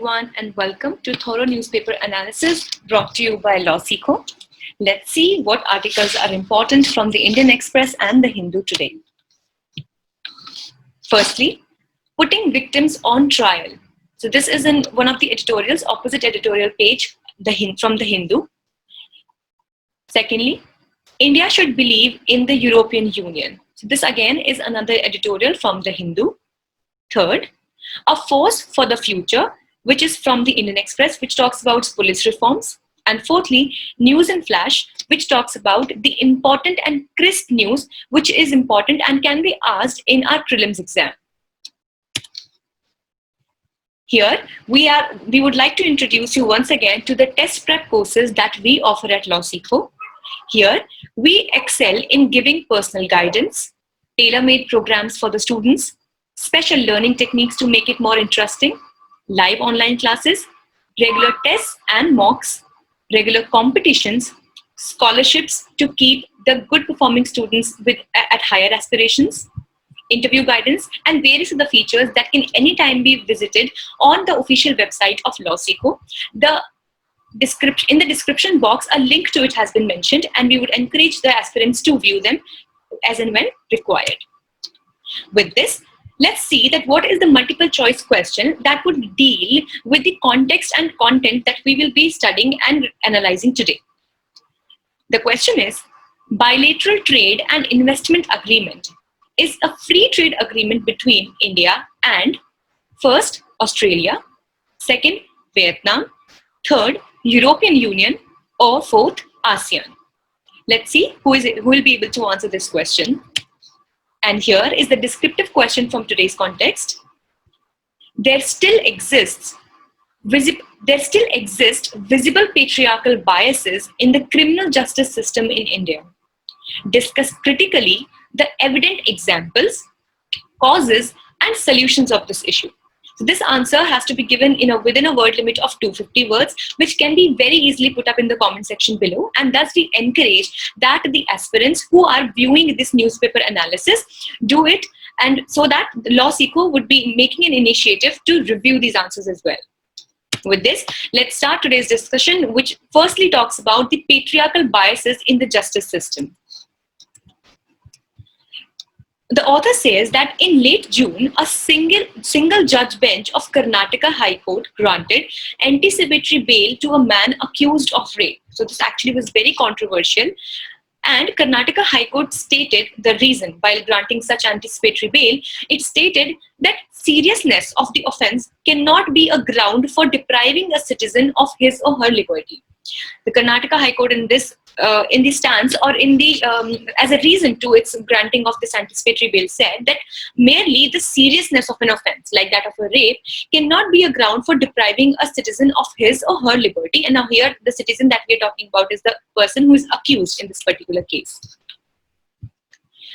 everyone, and welcome to Thorough Newspaper Analysis brought to you by LawSikho. Let's see what articles are important from the Indian Express and the Hindu today. Firstly, putting victims on trial. So this is in one of the editorials, opposite editorial page from the Hindu. Secondly, India should believe in the European Union. So this again is another editorial from the Hindu. Third, a force for the future, which is from the Indian Express, which talks about police reforms. And fourthly, News in Flash, which talks about the important and crisp news, which is important and can be asked in our prelims exam. Here, we would like to introduce you once again to the test prep courses that we offer at LawSikho. Here, we excel in giving personal guidance, tailor-made programs for the students, special learning techniques to make it more interesting, live online classes, regular tests and mocks, regular competitions, scholarships to keep the good performing students at higher aspirations, interview guidance, and various other features that can anytime be visited on the official website of LawSikho. In the description box, a link to it has been mentioned, and we would encourage the aspirants to view them as and when required. With this, let's see that what is the multiple choice question that would deal with the context and content that we will be studying and analyzing today. The question is, bilateral trade and investment agreement is a free trade agreement between India and first, Australia, second, Vietnam, third, European Union, or fourth, ASEAN. Let's see who will be able to answer this question. And here is the descriptive question from today's context. There still exist visible patriarchal biases in the criminal justice system in India. Discuss critically the evident examples, causes, and solutions of this issue. So this answer has to be given within a word limit of 250 words, which can be very easily put up in the comment section below. And thus we encourage that the aspirants who are viewing this newspaper analysis do it, and so that LawSikho would be making an initiative to review these answers as well. With this, let's start today's discussion, which firstly talks about the patriarchal biases in the justice system. The author says that in late June, a single judge bench of Karnataka High Court granted anticipatory bail to a man accused of rape. So this actually was very controversial. And Karnataka High Court stated the reason while granting such anticipatory bail. It stated that seriousness of the offense cannot be a ground for depriving a citizen of his or her liberty. The Karnataka High Court in the stance or as a reason to its granting of this anticipatory bail said that merely the seriousness of an offense like that of a rape cannot be a ground for depriving a citizen of his or her liberty. And now here the citizen that we are talking about is the person who is accused in this particular case.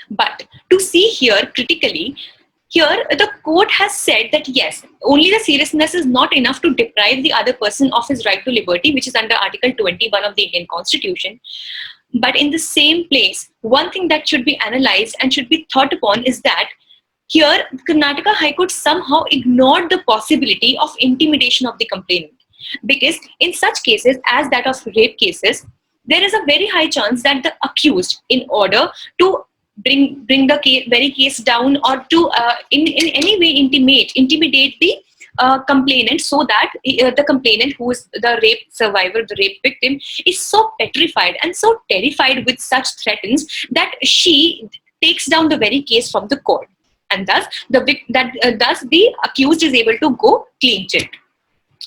But to see here critically, here, the court has said that yes, only the seriousness is not enough to deprive the other person of his right to liberty, which is under Article 21 of the Indian Constitution. But in the same place, one thing that should be analyzed and should be thought upon is that here, Karnataka High Court somehow ignored the possibility of intimidation of the complainant. Because in such cases, as that of rape cases, there is a very high chance that the accused, in order to bring the very case down or to in any way intimidate the complainant, so that the complainant, who is the rape survivor, the rape victim, is so petrified and so terrified with such threats that she takes down the very case from the court, and thus the accused is able to go clean chit.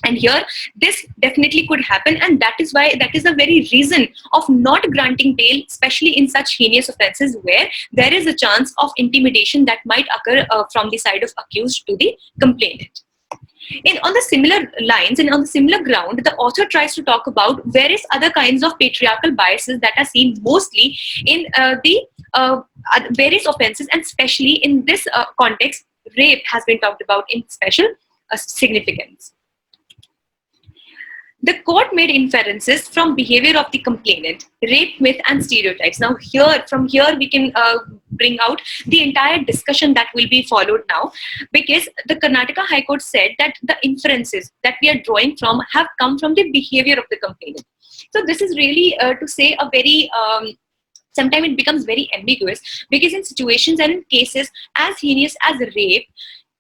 And here, this definitely could happen, and that is the very reason of not granting bail, especially in such heinous offences where there is a chance of intimidation that might occur from the side of accused to the complainant. On the similar lines and on the similar ground, the author tries to talk about various other kinds of patriarchal biases that are seen mostly in the various offences, and especially in this context, rape has been talked about in special significance. The court made inferences from behavior of the complainant, rape myth and stereotypes. Now from here we can bring out the entire discussion that will be followed now, because the Karnataka High Court said that the inferences that we are drawing from have come from the behavior of the complainant. So this is really to say a very sometimes it becomes very ambiguous, because in situations and in cases as heinous as rape,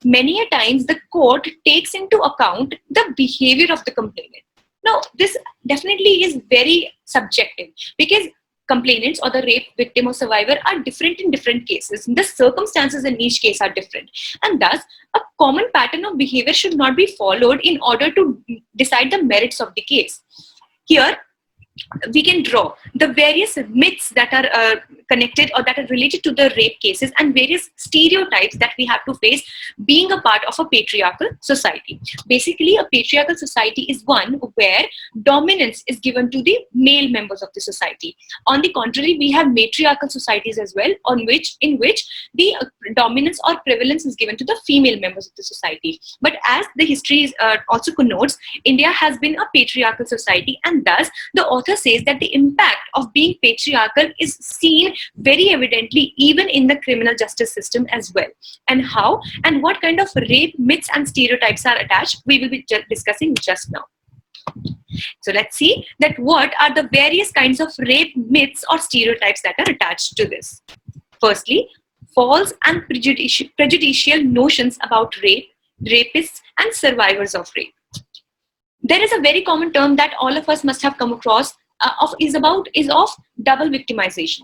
many a times the court takes into account the behavior of the complainant. Now, this definitely is very subjective, because complainants or the rape victim or survivor are different in different cases. The circumstances in each case are different. And thus, a common pattern of behavior should not be followed in order to decide the merits of the case. Here, we can draw the various myths that are connected or that are related to the rape cases, and various stereotypes that we have to face being a part of a patriarchal society. Basically, a patriarchal society is one where dominance is given to the male members of the society. On the contrary, we have matriarchal societies as well, in which the dominance or prevalence is given to the female members of the society. But as the history also connotes, India has been a patriarchal society, and thus the author says that the impact of being patriarchal is seen very evidently even in the criminal justice system as well. And how and what kind of rape myths and stereotypes are attached, we will be discussing just now. So let's see that what are the various kinds of rape myths or stereotypes that are attached to this. Firstly, false and prejudicial notions about rape, rapists and survivors of rape. There is a very common term that all of us must have come across is of double victimization.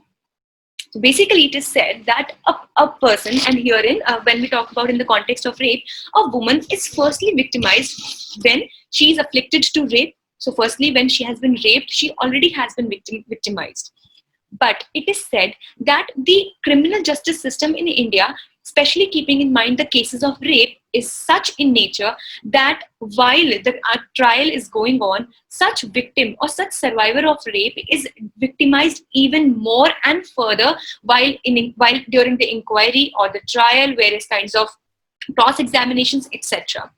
So basically, it is said that a person, and herein, when we talk about in the context of rape, a woman is firstly victimized when she is afflicted to rape. So firstly, when she has been raped, she already has been victimized. But it is said that the criminal justice system in India, especially keeping in mind the cases of rape, is such in nature that while the trial is going on, such victim or such survivor of rape is victimized even more and further while during the inquiry or the trial, various kinds of cross-examinations, etc.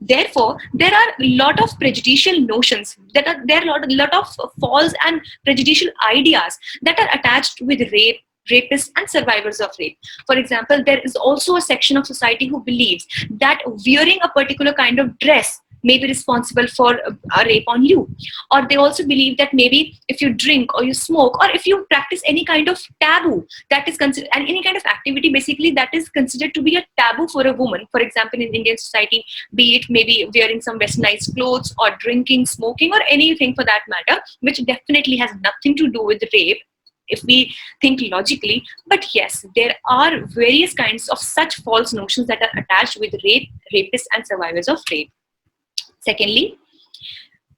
Therefore, there are a lot of prejudicial notions, there are a lot of false and prejudicial ideas that are attached with rape, rapists and survivors of rape. For example, there is also a section of society who believes that wearing a particular kind of dress may be responsible for a rape on you. Or they also believe that maybe if you drink or you smoke, or if you practice any kind of taboo that is considered, and any kind of activity basically that is considered to be a taboo for a woman, for example in Indian society, be it maybe wearing some westernized clothes or drinking, smoking, or anything for that matter, which definitely has nothing to do with rape if we think logically. But yes, there are various kinds of such false notions that are attached with rape, rapists and survivors of rape. Secondly,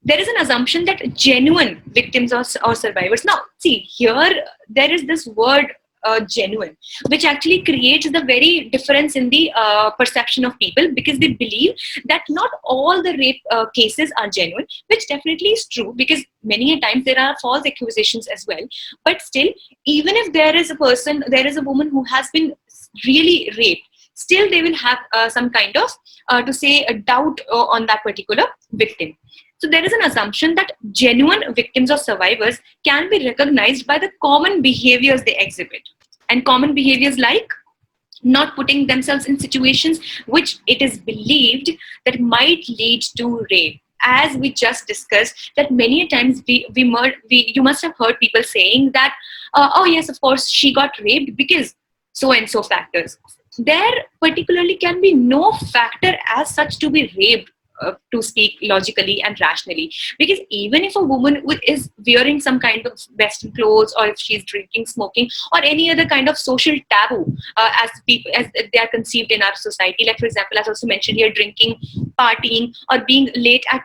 there is an assumption that genuine victims or survivors. Now, see, here there is this word genuine, which actually creates the very difference in the perception of people, because they believe that not all the rape cases are genuine, which definitely is true, because many a times there are false accusations as well. But still, even if there is a woman who has been really raped, still they will have some kind of a doubt on that particular victim. So there is an assumption that genuine victims or survivors can be recognized by the common behaviors they exhibit. And common behaviors like not putting themselves in situations which it is believed that might lead to rape. As we just discussed, that many times you must have heard people saying that, oh yes, of course, she got raped because so and so factors. There particularly can be no factor as such to be raped, to speak logically and rationally, because even if a woman is wearing some kind of western clothes, or if she's drinking, smoking, or any other kind of social taboo as they are conceived in our society, like for example, as also mentioned here, drinking, partying, or being late at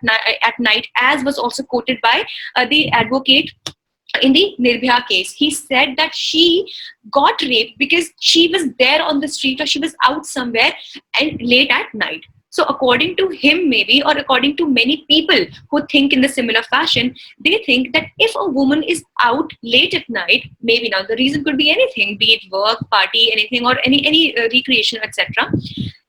night, as was also quoted by the advocate in the Nirbhaya case. He said that she got raped because she was there on the street, or she was out somewhere and late at night. So according to him, maybe, or according to many people who think in the similar fashion, they think that if a woman is out late at night, maybe, now the reason could be anything, be it work, party, anything, or any recreation, etc.,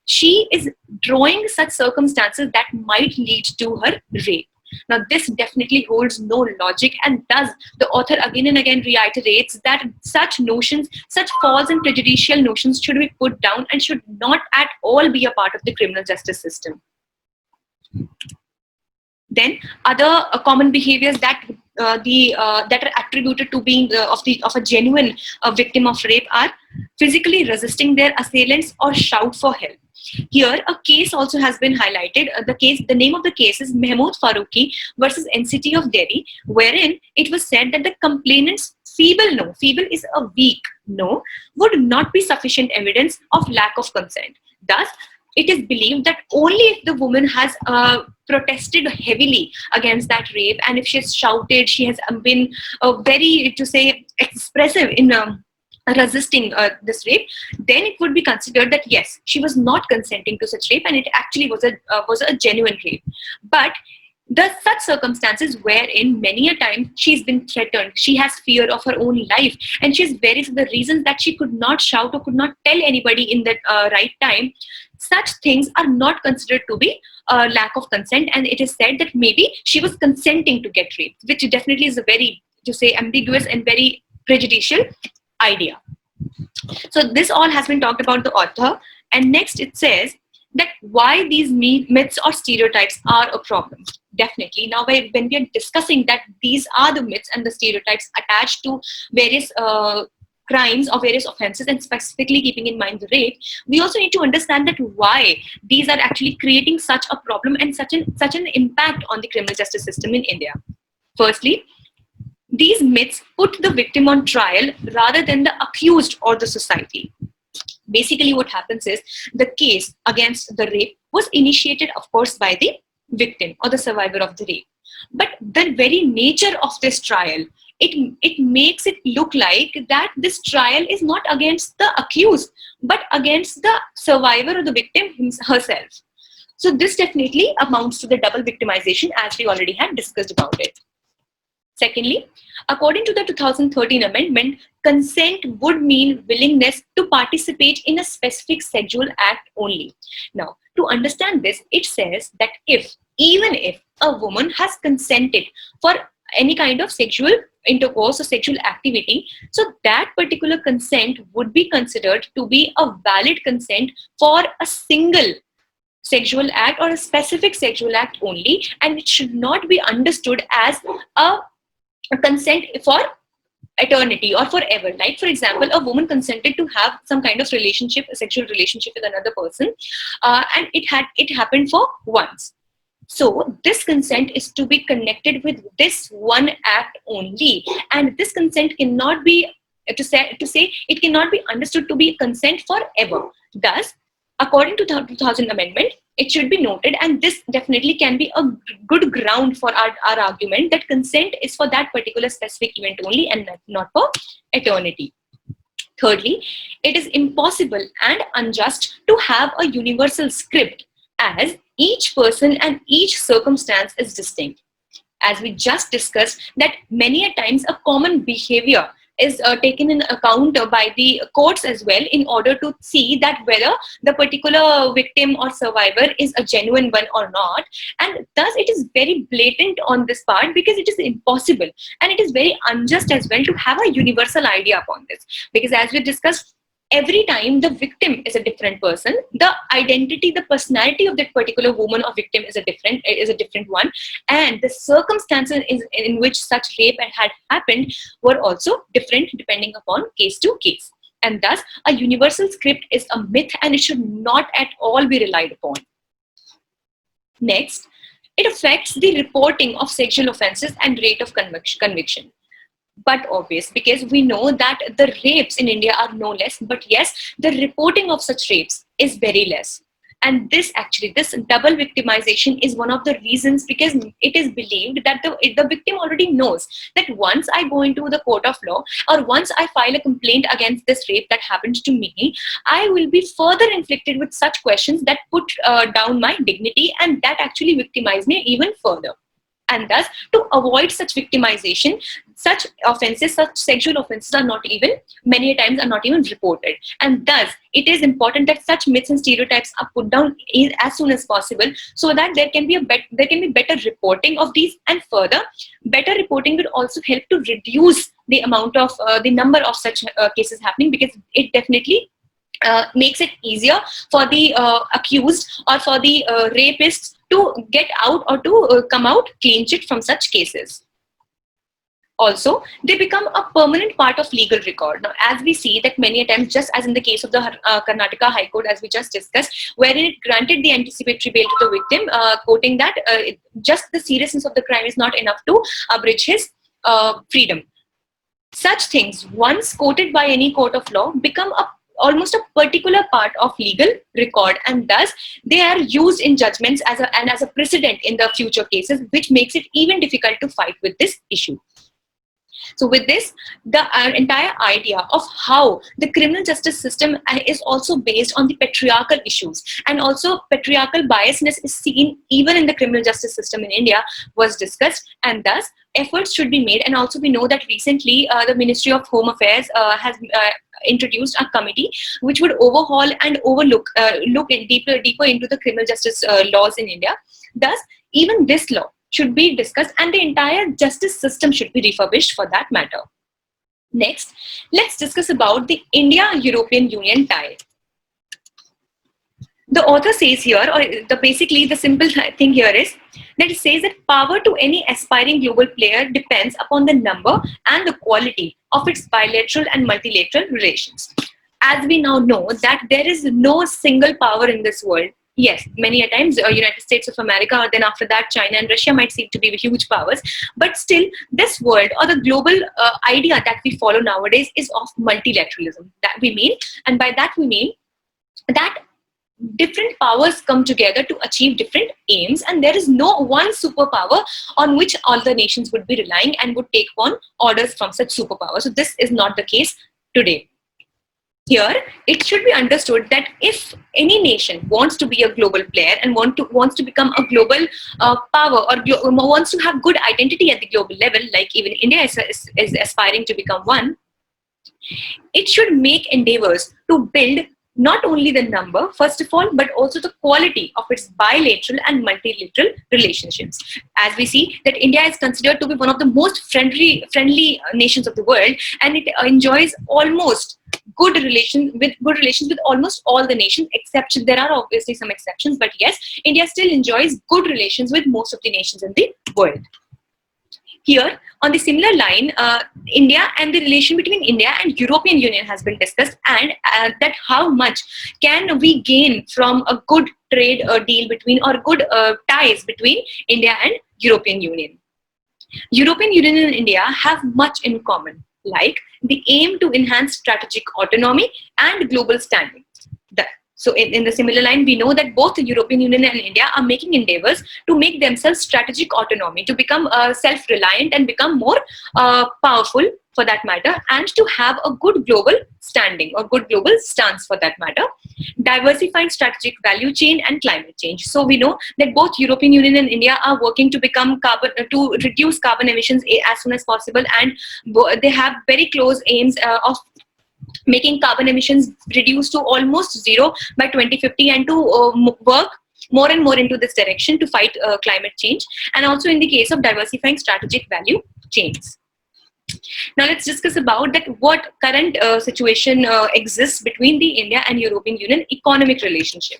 she is drawing such circumstances that might lead to her rape. Now, this definitely holds no logic, and thus the author again and again reiterates that such notions, such false and prejudicial notions should be put down and should not at all be a part of the criminal justice system. Then other common behaviors that that are attributed to being of a genuine victim of rape are physically resisting their assailants or shout for help. Here, a case also has been highlighted. The name of the case is Mahmood Farooqi versus NCT of Delhi, wherein it was said that the complainant's feeble is a weak no, would not be sufficient evidence of lack of consent. Thus, it is believed that only if the woman has protested heavily against that rape, and if she has shouted, she has been very, to say, expressive in resisting this rape, then it would be considered that yes, she was not consenting to such rape, and it actually was a genuine rape. But the such circumstances wherein many a time she's been threatened, she has fear of her own life, and she's various the reasons that she could not shout or could not tell anybody in that right time, such things are not considered to be lack of consent, and it is said that maybe she was consenting to get raped, which definitely is a very, to say, ambiguous and very prejudicial idea. So this all has been talked about the author, and next it says that why these myths or stereotypes are a problem. Definitely, now when we are discussing that these are the myths and the stereotypes attached to various crimes or various offenses, and specifically keeping in mind the rape, we also need to understand that why these are actually creating such a problem and such an impact on the criminal justice system in India. Firstly, these myths put the victim on trial rather than the accused or the society. Basically, what happens is the case against the rape was initiated, of course, by the victim or the survivor of the rape. But the very nature of this trial, it makes it look like that this trial is not against the accused, but against the survivor or the victim herself. So this definitely amounts to the double victimization, as we already had discussed about it. Secondly, according to the 2013 amendment, consent would mean willingness to participate in a specific sexual act only. Now, to understand this, it says that even if a woman has consented for any kind of sexual intercourse or sexual activity, so that particular consent would be considered to be a valid consent for a single sexual act or a specific sexual act only, and it should not be understood as a consent for eternity or forever. Like, for example, a woman consented to have some kind of relationship, a sexual relationship with another person, and it happened for once. So this consent is to be connected with this one act only, and this consent cannot be to say it cannot be understood to be consent forever. Thus, according to the 2000 amendment, it should be noted, and this definitely can be a good ground for our argument, that consent is for that particular specific event only and not for eternity. Thirdly, it is impossible and unjust to have a universal script, as each person and each circumstance is distinct. As we just discussed, that many a times a common behavior is taken in account by the courts as well, in order to see that whether the particular victim or survivor is a genuine one or not. And thus it is very blatant on this part, because it is impossible and it is very unjust as well to have a universal idea upon this, because as we discussed, every time the victim is a different person, the identity, the personality of that particular woman or victim is a different one, and the circumstances in which such rape had happened were also different depending upon case to case. And thus a universal script is a myth, and it should not at all be relied upon. Next, it affects the reporting of sexual offenses and rate of conviction. But obvious, because we know that the rapes in India are no less, but yes, the reporting of such rapes is very less. And this double victimization is one of the reasons, because it is believed that the victim already knows that once I go into the court of law, or once I file a complaint against this rape that happened to me, I will be further inflicted with such questions that put down my dignity, and that actually victimize me even further. and thus to avoid such victimization, such offenses, such sexual offenses are not even, many times are not even reported. And thus it is important that such myths and stereotypes are put down as soon as possible, so that there can be better reporting of these, and further better reporting will also help to reduce the amount of the number of such cases happening, because it definitely makes it easier for the accused or for the rapists to get out or to come out clean chit from such cases. Also, they become a permanent part of legal record. Now, as we see that many times, just as in the case of the Karnataka High Court, as we just discussed, wherein it granted the anticipatory bail to the victim, quoting that just the seriousness of the crime is not enough to abridge his freedom. Such things, once quoted by any court of law, become almost a particular part of legal record, and thus they are used in judgments as a precedent in the future cases, which makes it even difficult to fight with this issue. So with this, the entire idea of how the criminal justice system is also based on the patriarchal issues, and also patriarchal biasness is seen even in the criminal justice system in India, was discussed, and thus efforts should be made. And also we know that recently the Ministry of Home Affairs has introduced a committee which would overhaul and look deeper into the criminal justice laws in India. Thus, even this law should be discussed, and the entire justice system should be refurbished for that matter. Next, let's discuss about the India-European Union tie. The author says here, or basically the simple thing here is that it says that power to any aspiring global player depends upon the number and the quality of its bilateral and multilateral relations. As we now know that there is no single power in this world. Yes, many a times United States of America, or then after that China and Russia might seem to be huge powers, but still this world, or the global idea that we follow nowadays, is of multilateralism. That we mean, and by that we mean that different powers come together to achieve different aims, and there is no one superpower on which all the nations would be relying and would take on orders from such superpower. So this is not the case today. Here, it should be understood that if any nation wants to be a global player and wants to become a global power, or wants to have good identity at the global level, like even India is aspiring to become one, it should make endeavors to build not only the number, first of all, but also the quality of its bilateral and multilateral relationships. As we see that India is considered to be one of the most friendly nations of the world, and it enjoys almost good relations with almost all the nations, except there are obviously some exceptions, but yes, India still enjoys good relations with most of the nations in the world. Here, on the similar line, India and the relation between India and European Union has been discussed, and that how much can we gain from a good trade deal between, or good ties between India and European Union. European Union and India have much in common, like the aim to enhance strategic autonomy and global standing. So in the similar line, we know that both the European Union and India are making endeavors to make themselves strategic autonomy, to become self-reliant and become more powerful for that matter, and to have a good global standing or good global stance for that matter, diversifying strategic value chain and climate change. So we know that both European Union and India are working to to reduce carbon emissions as soon as possible, and they have very close aims of making carbon emissions reduced to almost zero by 2050, and to work more and more into this direction to fight climate change, and also in the case of diversifying strategic value chains. Now let's discuss about that what current situation exists between the India and European Union economic relationship.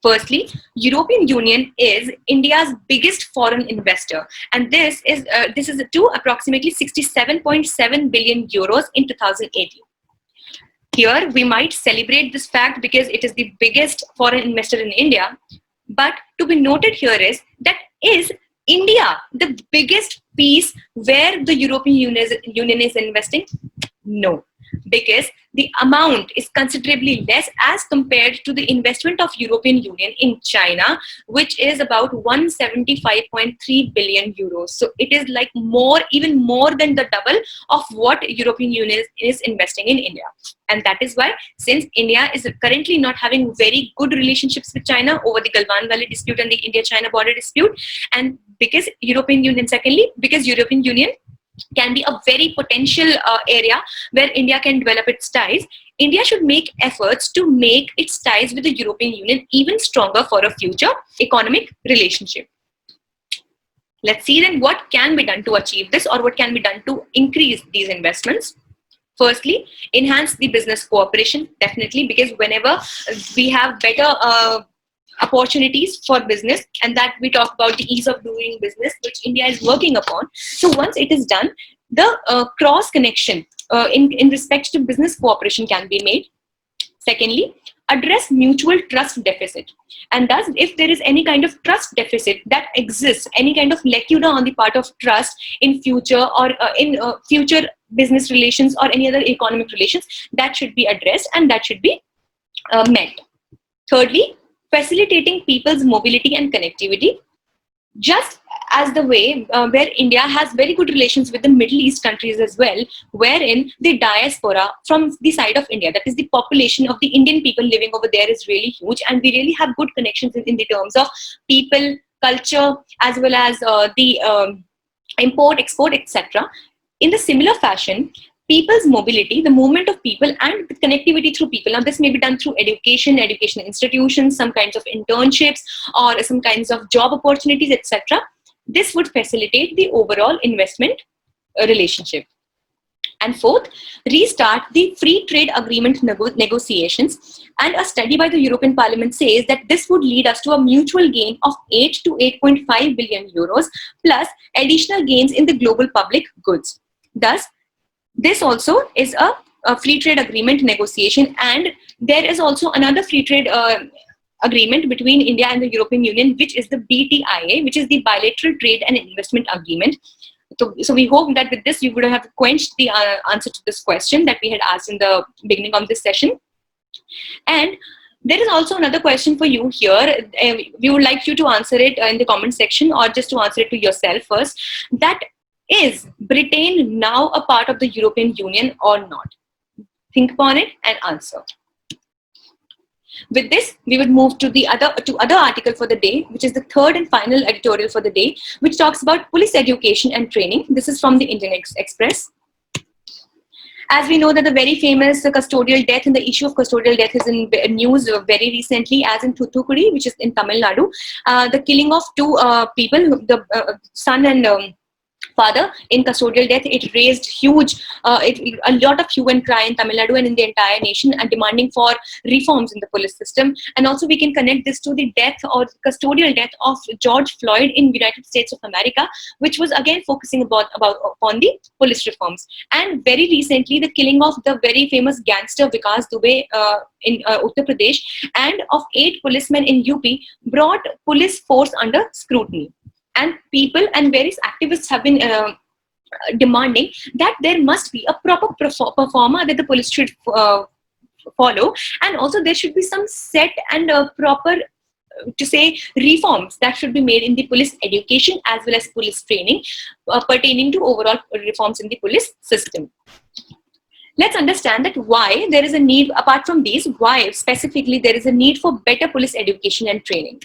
Firstly, European Union is India's biggest foreign investor, and this is to approximately 67.7 billion euros in 2018. Here, we might celebrate this fact because it is the biggest foreign investor in India. But to be noted here is that is India the biggest piece where the European Union is investing? No, because the amount is considerably less as compared to the investment of European Union in China, which is about 175.3 billion euros. So it is like even more than the double of what European Union is investing in India. And that is why, since India is currently not having very good relationships with China over the Galwan Valley dispute and the India-China border dispute, and because European Union can be a very potential area where India can develop its ties, India should make efforts to make its ties with the European Union even stronger for a future economic relationship. Let's see then what can be done to achieve this, or what can be done to increase these investments. Firstly, enhance the business cooperation, definitely, because whenever we have better opportunities for business, and that we talk about the ease of doing business, which India is working upon. So once it is done, the cross connection in respect to business cooperation can be made. Secondly, address mutual trust deficit. And thus, if there is any kind of trust deficit that exists, any kind of lacuna on the part of trust in future, or in future business relations or any other economic relations, that should be addressed and that should be met. Thirdly, facilitating people's mobility and connectivity. Just as the way where India has very good relations with the Middle East countries as well, wherein the diaspora from the side of India, that is the population of the Indian people living over there, is really huge, and we really have good connections in the terms of people, culture, as well as the import, export, etc. In the similar fashion, people's mobility, the movement of people and the connectivity through people. Now, this may be done through educational institutions, some kinds of internships, or some kinds of job opportunities, etc. This would facilitate the overall investment relationship. And fourth, restart the free trade agreement negotiations. And a study by the European Parliament says that this would lead us to a mutual gain of 8 to 8.5 billion euros plus additional gains in the global public goods. Thus, this also is a free trade agreement negotiation, and there is also another free trade agreement between India and the European Union, which is the BTIA, which is the Bilateral Trade and Investment Agreement. So we hope that with this you would have quenched the answer to this question that we had asked in the beginning of this session. And there is also another question for you here. We would like you to answer it in the comment section, or just to answer it to yourself first. That is Britain now a part of the European Union or not? Think upon it and answer. With this, we would move to the other article for the day, which is the third and final editorial for the day, which talks about police education and training. This is from the Indian Express. As we know that the very famous custodial death, and the issue of custodial death is in news very recently, as in Thoothukudi, which is in Tamil Nadu. The killing of two people, the son and father, in custodial death, it raised a lot of hue and cry in Tamil Nadu and in the entire nation, and demanding for reforms in the police system. And also we can connect this to the death or custodial death of George Floyd in United States of America, which was again focusing upon the police reforms. And very recently, the killing of the very famous gangster Vikas Dubey in Uttar Pradesh, and of 8 policemen in UP, brought police force under scrutiny. And people and various activists have been demanding that there must be a proper performer that the police should follow, and also there should be some set and proper reforms that should be made in the police education as well as police training pertaining to overall reforms in the police system. Let's understand that why there is a need, apart from these, why specifically there is a need for better police education and training.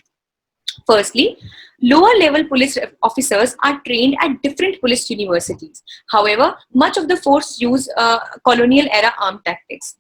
Firstly, lower level police officers are trained at different police universities. However, much of the force use colonial era armed tactics.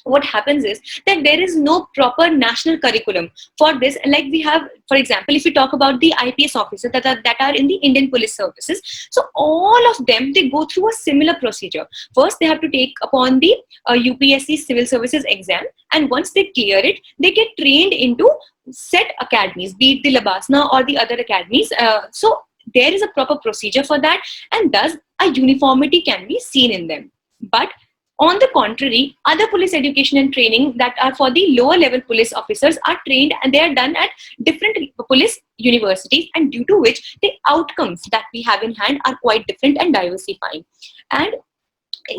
What happens is that there is no proper national curriculum for this. Like we have, for example, if we talk about the IPS officers that are in the Indian police services, so all of them, they go through a similar procedure. First, they have to take upon the UPSC civil services exam, and once they clear it, they get trained into set academies, be it the Labasna or the other academies. So there is a proper procedure for that, and thus a uniformity can be seen in them. But on the contrary, other police education and training that are for the lower level police officers are trained, and they are done at different police universities, and due to which the outcomes that we have in hand are quite different and diversifying. And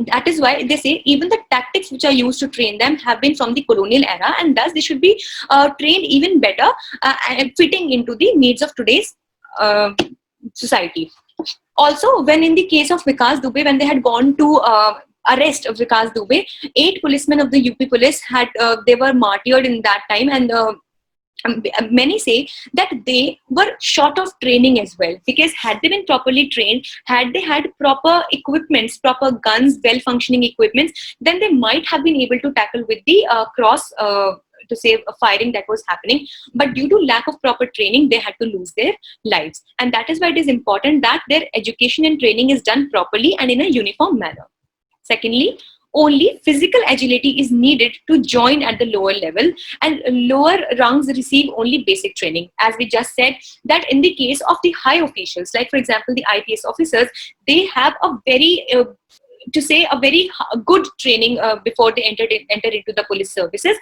That is why they say even the tactics which are used to train them have been from the colonial era, and thus they should be trained even better and fitting into the needs of today's society. Also, when in the case of Vikas Dubey, when they had gone to arrest Vikas Dubey, 8 policemen of the UP police had they were martyred in that time, and many say that they were short of training as well, because had they been properly trained, had they had proper equipments, proper guns, well functioning equipments, then they might have been able to tackle with the cross to save a firing that was happening. But due to lack of proper training, they had to lose their lives, and that is why it is important that their education and training is done properly and in a uniform manner. Secondly, only physical agility is needed to join at the lower level, and lower rungs receive only basic training. As we just said, that in the case of the high officials, like for example the IPS officers, they have a very a very good training before they enter into the police services,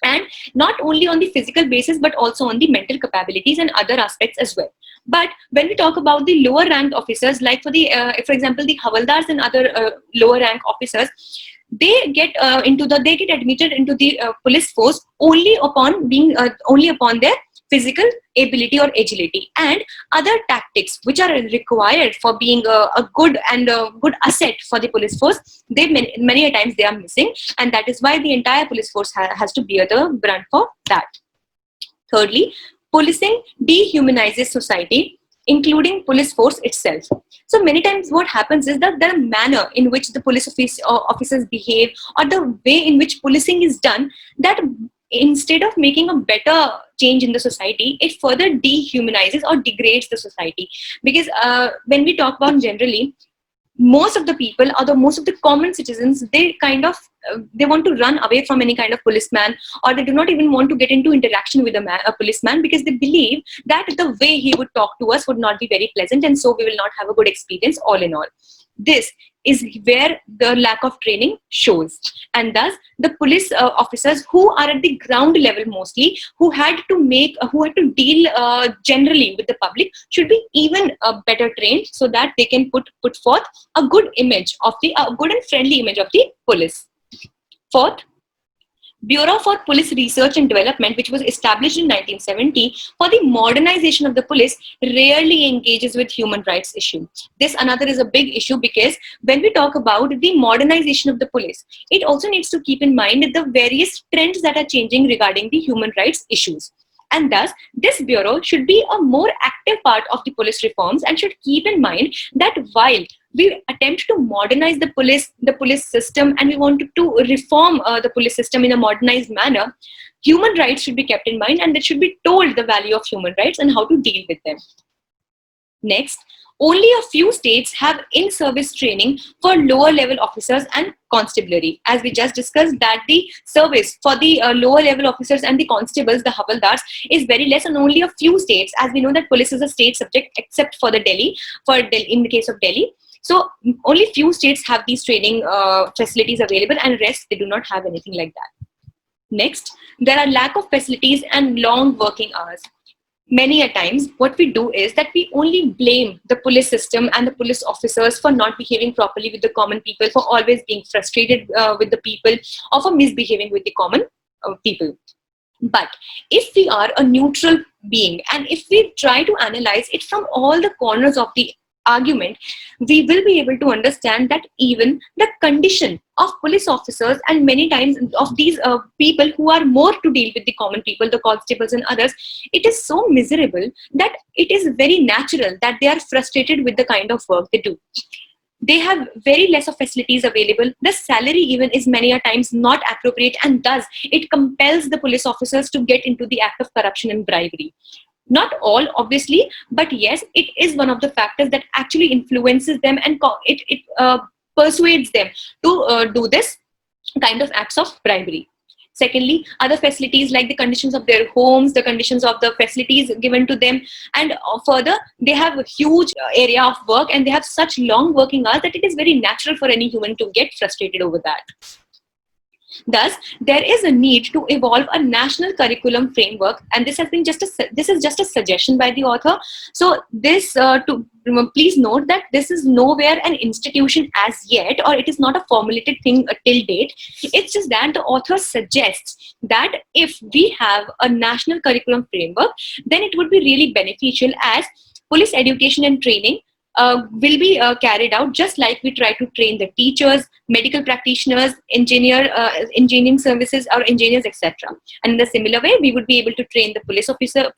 and not only on the physical basis but also on the mental capabilities and other aspects as well. But when we talk about the lower ranked officers, like for example the havaldars and other lower rank officers, they get admitted into the police force only upon their physical ability or agility, and other tactics which are required for being a good asset for the police force, many a times they are missing, and that is why the entire police force has to bear the brunt for that. Thirdly, policing dehumanizes society, including police force itself. So many times what happens is that the manner in which the police officers behave, or the way in which policing is done, that instead of making a better change in the society, it further dehumanizes or degrades the society. Because when we talk about generally, most of the people, or most of the common citizens, they kind of they want to run away from any kind of policeman, or they do not even want to get into interaction with a policeman, because they believe that the way he would talk to us would not be very pleasant, and so we will not have a good experience all in all. This is where the lack of training shows, and thus the police officers who are at the ground level, mostly who had to deal generally with the public, should be even better trained, so that they can put forth a good image of a good and friendly image of the police. Fourth, Bureau for Police Research and Development, which was established in 1970 for the modernization of the police, rarely engages with human rights issue. This another is a big issue, because when we talk about the modernization of the police, it also needs to keep in mind the various trends that are changing regarding the human rights issues. And thus, this bureau should be a more active part of the police reforms, and should keep in mind that while we attempt to modernize the police system, and we want to reform the police system in a modernized manner, human rights should be kept in mind, and that should be told the value of human rights and how to deal with them. Next, only a few states have in-service training for lower level officers and constabulary. As we just discussed, that the service for the lower level officers and the constables, the havaldars, is very less, and only a few states, as we know that police is a state subject except for in the case of Delhi. So only few states have these training facilities available, and rest they do not have anything like that. Next, there are lack of facilities and long working hours. Many a times what we do is that we only blame the police system and the police officers for not behaving properly with the common people, for always being frustrated with the people, or for misbehaving with the common people. But if we are a neutral being, and if we try to analyze it from all the corners of the argument, we will be able to understand that even the condition of police officers, and many times of these people who are more to deal with the common people, the constables and others, it is so miserable that it is very natural that they are frustrated with the kind of work they do. They have very less of facilities available. The salary even is many a times not appropriate, and thus it compels the police officers to get into the act of corruption and bribery. Not all, obviously, but yes, it is one of the factors that actually influences them, and it persuades them to do this kind of acts of bribery. Secondly, other facilities like the conditions of their homes, the conditions of the facilities given to them, and further, they have a huge area of work, and they have such long working hours that it is very natural for any human to get frustrated over that. Thus, there is a need to evolve a national curriculum framework, and this is just a suggestion by the author. So, please note that this is nowhere an institution as yet, or it is not a formulated thing till date. It's just that the author suggests that if we have a national curriculum framework, then it would be really beneficial, as police education and training will be carried out just like we try to train the teachers, medical practitioners, engineering services or engineers, etc. And in a similar way, we would be able to train the police officials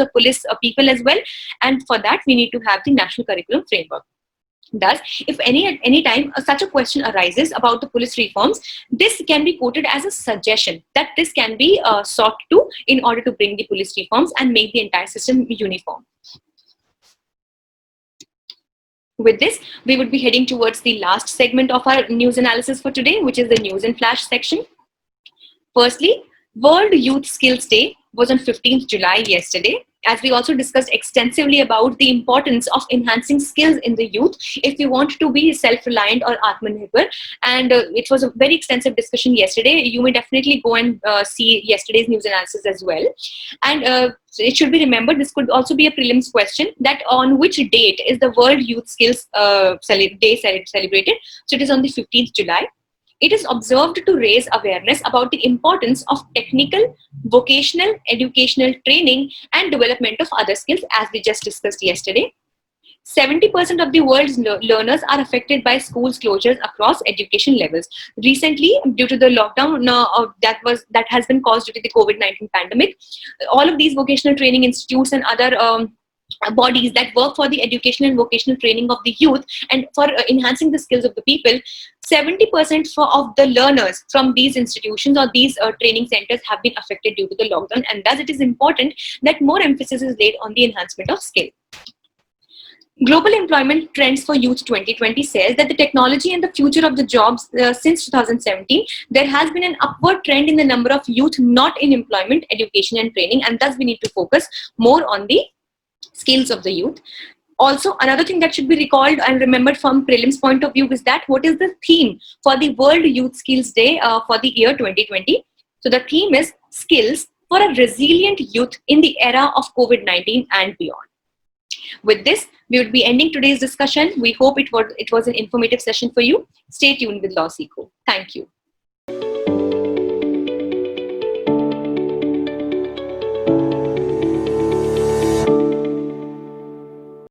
or police people as well. And for that, we need to have the national curriculum framework. Thus, if at any time such a question arises about the police reforms, this can be quoted as a suggestion that this can be sought to in order to bring the police reforms and make the entire system uniform. With this, we would be heading towards the last segment of our news analysis for today, which is the news and flash section. Firstly, World Youth Skills Day was on 15th July yesterday, as we also discussed extensively about the importance of enhancing skills in the youth if you want to be self-reliant or Atmanirbhar. And it was a very extensive discussion yesterday. You may definitely go and see yesterday's news analysis as well. And it should be remembered, this could also be a prelims question, that on which date is the World Youth Skills Day celebrated. So it is on the 15th July. It is observed to raise awareness about the importance of technical, vocational, educational training and development of other skills, as we just discussed yesterday. 70% of the world's learners are affected by schools closures across education levels. Recently, due to the lockdown that has been caused due to the COVID-19 pandemic, all of these vocational training institutes and other bodies that work for the education and vocational training of the youth and for enhancing the skills of the people, 70% of the learners from these institutions or these training centers have been affected due to the lockdown, and thus it is important that more emphasis is laid on the enhancement of skill. Global Employment Trends for Youth 2020 says that the technology and the future of the jobs since 2017, there has been an upward trend in the number of youth not in employment, education and training, and thus we need to focus more on the skills of the youth. Also, another thing that should be recalled and remembered from prelims point of view is that what is the theme for the World Youth Skills Day for the year 2020? So the theme is skills for a resilient youth in the era of COVID-19 and beyond. With this, we would be ending today's discussion. We hope it was an informative session for you. Stay tuned with LawSikho. Thank you.